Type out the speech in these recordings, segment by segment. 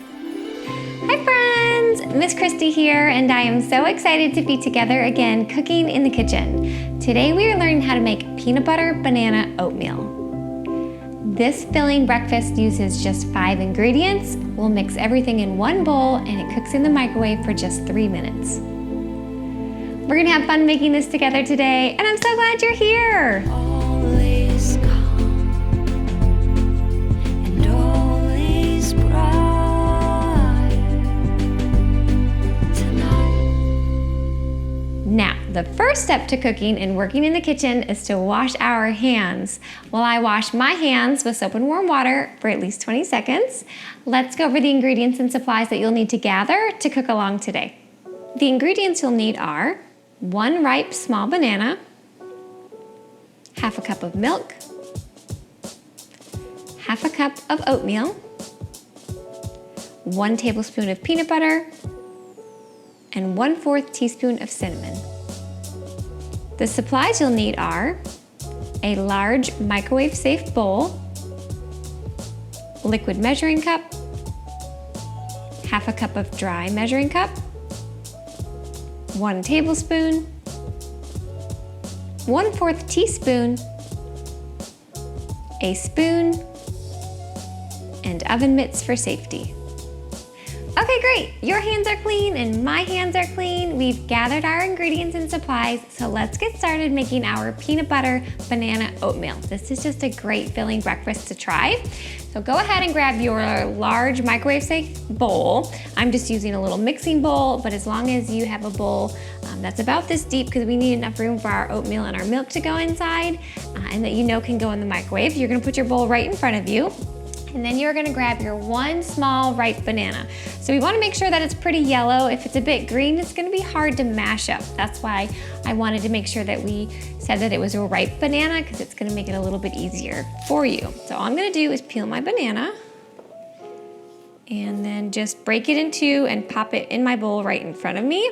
Hi friends, Miss Kristi here, and I am so excited to be together again cooking in the kitchen. Today we are learning how to make peanut butter banana oatmeal. This filling breakfast uses just 5 ingredients. We'll mix everything in one bowl and it cooks in the microwave for just 3 minutes. We're gonna have fun making this together today, and I'm so glad you're here. Now, the first step to cooking and working in the kitchen is to wash our hands. While I wash my hands with soap and warm water for at least 20 seconds, let's go over the ingredients and supplies that you'll need to gather to cook along today. The ingredients you'll need are 1 ripe small banana, half a cup of milk, half a cup of oatmeal, 1 tablespoon of peanut butter, and 1/4 teaspoon of cinnamon. The supplies you'll need are a large microwave-safe bowl, liquid measuring cup, half a cup of dry measuring cup, 1 tablespoon, 1/4 teaspoon, a spoon, and oven mitts for safety. Okay, great. Your hands are clean and my hands are clean. We've gathered our ingredients and supplies, so let's get started making our peanut butter banana oatmeal. This is just a great filling breakfast to try. So go ahead and grab your large microwave-safe bowl. I'm just using a little mixing bowl, but as long as you have a bowl that's about this deep, because we need enough room for our oatmeal and our milk to go inside, and that you know can go in the microwave, you're gonna put your bowl right in front of you. And then you're gonna grab your 1 small ripe banana. So we wanna make sure that it's pretty yellow. If it's a bit green, it's gonna be hard to mash up. That's why I wanted to make sure that we said that it was a ripe banana, because it's gonna make it a little bit easier for you. So all I'm gonna do is peel my banana and then just break it in 2 and pop it in my bowl right in front of me.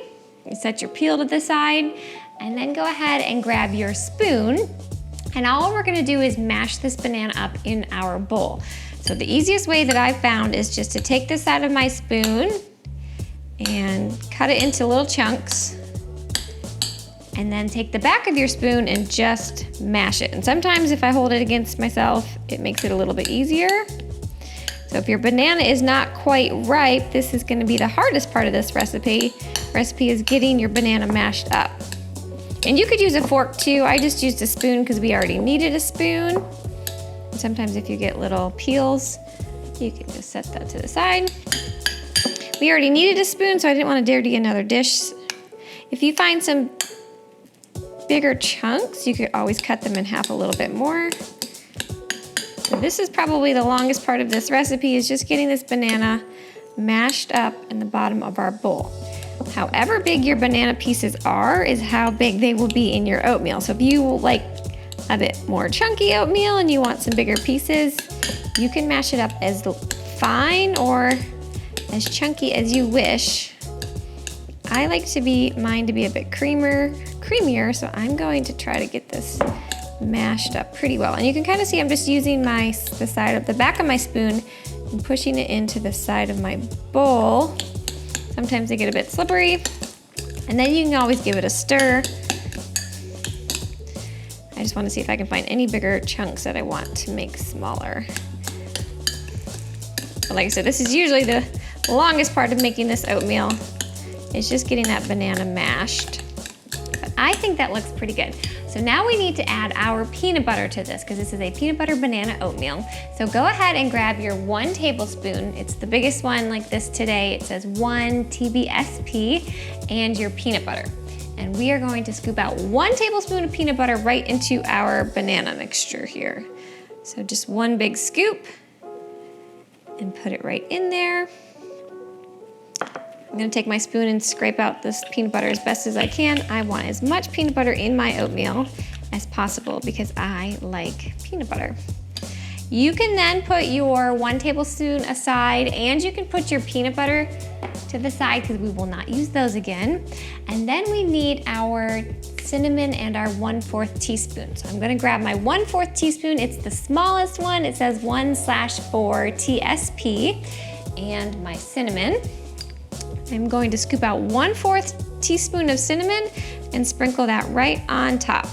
You set your peel to the side, and then go ahead and grab your spoon. And all we're gonna do is mash this banana up in our bowl. So the easiest way that I've found is just to take this out of my spoon and cut it into little chunks, and then take the back of your spoon and just mash it. And sometimes if I hold it against myself, it makes it a little bit easier. So if your banana is not quite ripe, this is gonna be the hardest part of this recipe. Recipe is getting your banana mashed up. And you could use a fork too. I just used a spoon because we already needed a spoon. Sometimes if you get little peels, you can just set that to the side. We already needed a spoon, so I didn't want to dirty another dish. If you find some bigger chunks, you could always cut them in half a little bit more. So this is probably the longest part of this recipe, is just getting this banana mashed up in the bottom of our bowl. However big your banana pieces are is how big they will be in your oatmeal. So if you like a bit more chunky oatmeal and you want some bigger pieces, you can mash it up as fine or as chunky as you wish. I like mine to be a bit creamier, so I'm going to try to get this mashed up pretty well. And you can kind of see I'm just using the back of my spoon and pushing it into the side of my bowl. Sometimes they get a bit slippery, and then you can always give it a stir. I just want to see if I can find any bigger chunks that I want to make smaller. But like I said, this is usually the longest part of making this oatmeal. It's just getting that banana mashed. But I think that looks pretty good. So now we need to add our peanut butter to this, because this is a peanut butter banana oatmeal. So go ahead and grab your 1 tablespoon. It's the biggest one like this today. It says 1 tbsp, and your peanut butter. And we are going to scoop out 1 tablespoon of peanut butter right into our banana mixture here. So just 1 big scoop, and put it right in there. I'm gonna take my spoon and scrape out this peanut butter as best as I can. I want as much peanut butter in my oatmeal as possible because I like peanut butter. You can then put your 1 tablespoon aside, and you can put your peanut butter to the side because we will not use those again. And then we need our cinnamon and our 1/4 teaspoon. So I'm gonna grab my 1/4 teaspoon. It's the smallest one. It says 1/4 TSP. and my cinnamon. I'm going to scoop out 1/4 teaspoon of cinnamon and sprinkle that right on top.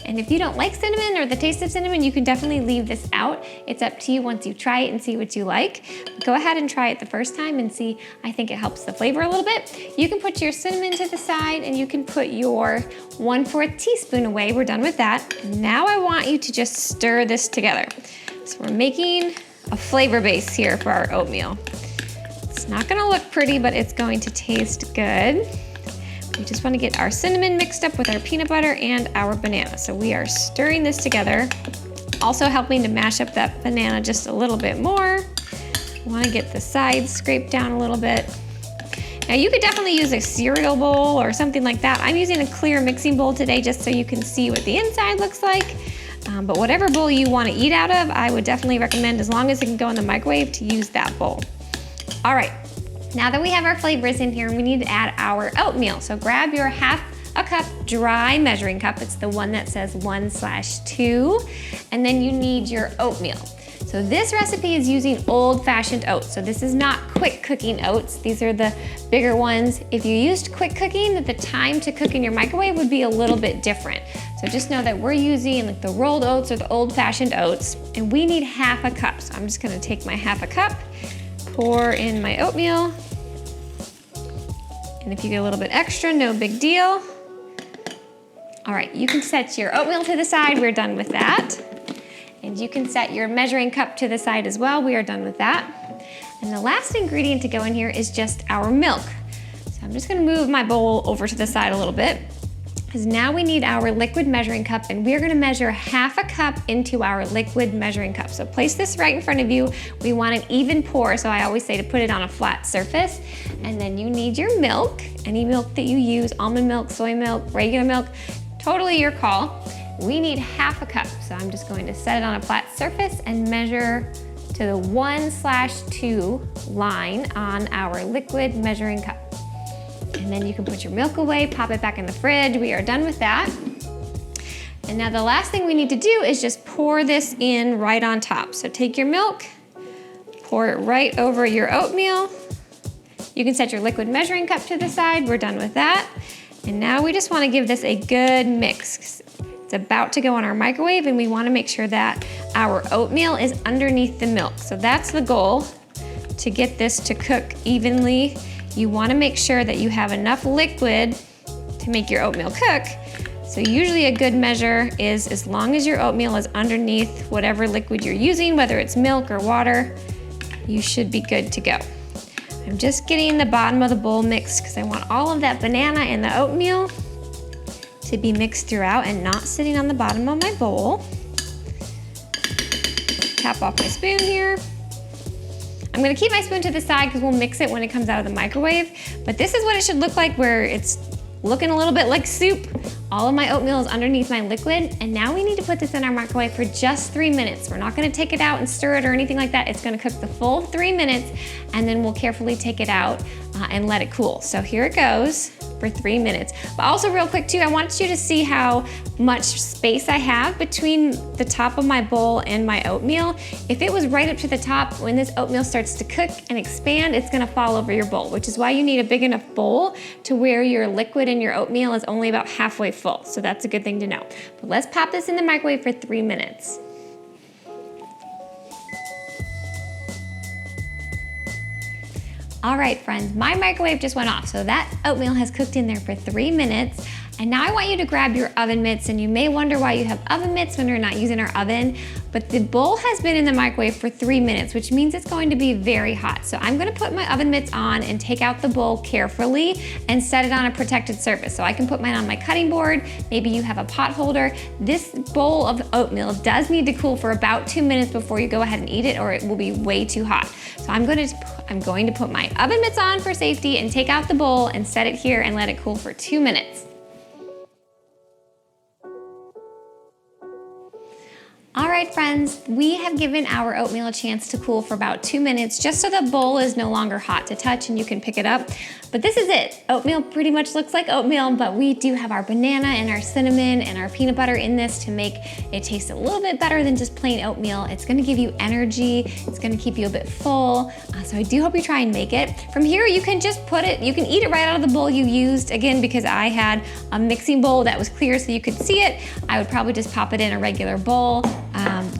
And if you don't like cinnamon or the taste of cinnamon, you can definitely leave this out. It's up to you once you try it and see what you like. Go ahead and try it the first time and see. I think it helps the flavor a little bit. You can put your cinnamon to the side and you can put your 1/4 teaspoon away. We're done with that. Now I want you to just stir this together. So we're making a flavor base here for our oatmeal. It's not gonna look pretty, but it's going to taste good. We just want to get our cinnamon mixed up with our peanut butter and our banana. So we are stirring this together, also helping to mash up that banana just a little bit more. We want to get the sides scraped down a little bit. Now you could definitely use a cereal bowl or something like that. I'm using a clear mixing bowl today just so you can see what the inside looks like. But whatever bowl you want to eat out of, I would definitely recommend, as long as it can go in the microwave, to use that bowl. All right. Now that we have our flavors in here, we need to add our oatmeal. So grab your 1/2 cup dry measuring cup. It's the one that says 1/2. And then you need your oatmeal. So this recipe is using old-fashioned oats. So this is not quick cooking oats. These are the bigger ones. If you used quick cooking, the time to cook in your microwave would be a little bit different. So just know that we're using like the rolled oats or the old-fashioned oats, and we need 1/2 cup. So I'm just gonna take my 1/2 cup, pour in my oatmeal. And if you get a little bit extra, no big deal. All right, you can set your oatmeal to the side. We're done with that. And you can set your measuring cup to the side as well. We are done with that. And the last ingredient to go in here is just our milk. So I'm just gonna move my bowl over to the side a little bit, because now we need our liquid measuring cup, and we're gonna measure 1/2 cup into our liquid measuring cup. So place this right in front of you. We want an even pour, so I always say to put it on a flat surface. And then you need your milk, any milk that you use, almond milk, soy milk, regular milk, totally your call. We need 1/2 cup, so I'm just going to set it on a flat surface and measure to the 1/2 line on our liquid measuring cup. And then you can put your milk away, pop it back in the fridge. We are done with that. And now the last thing we need to do is just pour this in right on top. So take your milk, pour it right over your oatmeal. You can set your liquid measuring cup to the side. We're done with that. And now we just want to give this a good mix. It's about to go in our microwave, and we want to make sure that our oatmeal is underneath the milk. So that's the goal, to get this to cook evenly. You want to make sure that you have enough liquid to make your oatmeal cook. So usually a good measure is, as long as your oatmeal is underneath whatever liquid you're using, whether it's milk or water, you should be good to go. I'm just getting the bottom of the bowl mixed because I want all of that banana and the oatmeal to be mixed throughout and not sitting on the bottom of my bowl. Tap off my spoon here. I'm gonna keep my spoon to the side because we'll mix it when it comes out of the microwave, but this is what it should look like, where it's looking a little bit like soup. All of my oatmeal is underneath my liquid, and now we need to put this in our microwave for just 3 minutes. We're not gonna take it out and stir it or anything like that. It's gonna cook the full 3 minutes, and then we'll carefully take it out and let it cool. So here it goes for 3 minutes. But also real quick too, I want you to see how much space I have between the top of my bowl and my oatmeal. If it was right up to the top, when this oatmeal starts to cook and expand, it's gonna fall over your bowl, which is why you need a big enough bowl to where your liquid in your oatmeal is only about halfway full. So that's a good thing to know. But let's pop this in the microwave for 3 minutes. All right, friends, my microwave just went off. So that oatmeal has cooked in there for 3 minutes. And now I want you to grab your oven mitts, and you may wonder why you have oven mitts when you're not using our oven, but the bowl has been in the microwave for 3 minutes, which means it's going to be very hot. So I'm gonna put my oven mitts on and take out the bowl carefully and set it on a protected surface. So I can put mine on my cutting board, maybe you have a pot holder. This bowl of oatmeal does need to cool for about 2 minutes before you go ahead and eat it, or it will be way too hot. So I'm going to put my oven mitts on for safety and take out the bowl and set it here and let it cool for 2 minutes. All right, friends, we have given our oatmeal a chance to cool for about 2 minutes, just so the bowl is no longer hot to touch and you can pick it up. But this is it. Oatmeal pretty much looks like oatmeal, but we do have our banana and our cinnamon and our peanut butter in this to make it taste a little bit better than just plain oatmeal. It's gonna give you energy. It's gonna keep you a bit full. So I do hope you try and make it. From here, you can just put it, you can eat it right out of the bowl you used. Again, because I had a mixing bowl that was clear so you could see it, I would probably just pop it in a regular bowl.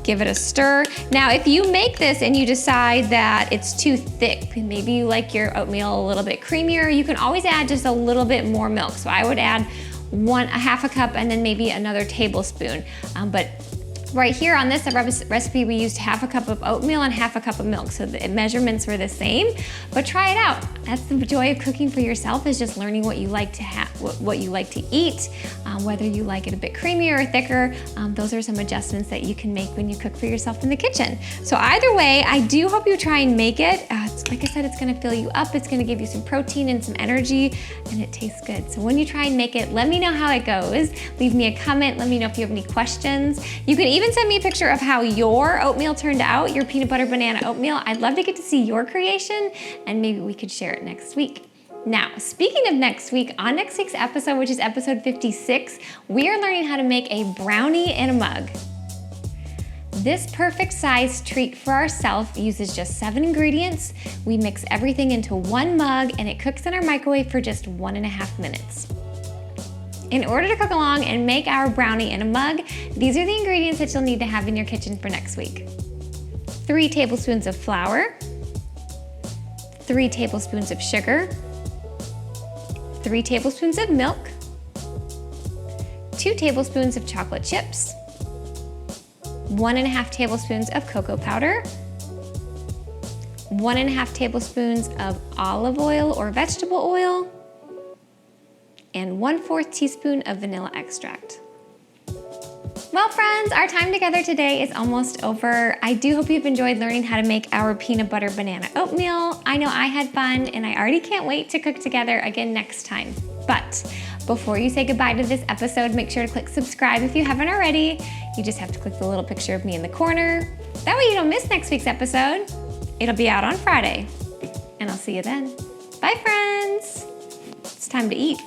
Give it a stir. Now, if you make this and you decide that it's too thick, maybe you like your oatmeal a little bit creamier, you can always add just a little bit more milk. So I would add a half a cup and then maybe another tablespoon. But right here on this recipe, we used half a cup of oatmeal and half a cup of milk, so the measurements were the same, but try it out. That's the joy of cooking for yourself, is just learning what you like to have, what you like to eat, whether you like it a bit creamier or thicker. Those are some adjustments that you can make when you cook for yourself in the kitchen. So either way, I do hope you try and make it. Like I said, it's gonna fill you up, it's gonna give you some protein and some energy, and it tastes good. So when you try and make it, let me know how it goes. Leave me a comment, let me know if you have any questions. You can even send me a picture of how your oatmeal turned out, your peanut butter banana oatmeal. I'd love to get to see your creation, and maybe we could share it next week. Now, speaking of next week, on next week's episode, which is episode 56, we are learning how to make a brownie in a mug. This perfect size treat for ourselves uses just 7 ingredients. We mix everything into one mug, and it cooks in our microwave for just 1.5 minutes. In order to cook along and make our brownie in a mug, these are the ingredients that you'll need to have in your kitchen for next week. 3 tablespoons of flour, 3 tablespoons of sugar, 3 tablespoons of milk, 2 tablespoons of chocolate chips, 1.5 tablespoons of cocoa powder, 1.5 tablespoons of olive oil or vegetable oil, and 1/4 teaspoon of vanilla extract. Well, friends, our time together today is almost over. I do hope you've enjoyed learning how to make our peanut butter banana oatmeal. I know I had fun, and I already can't wait to cook together again next time. But before you say goodbye to this episode, make sure to click subscribe if you haven't already. You just have to click the little picture of me in the corner. That way you don't miss next week's episode. It'll be out on Friday, and I'll see you then. Bye, friends. It's time to eat.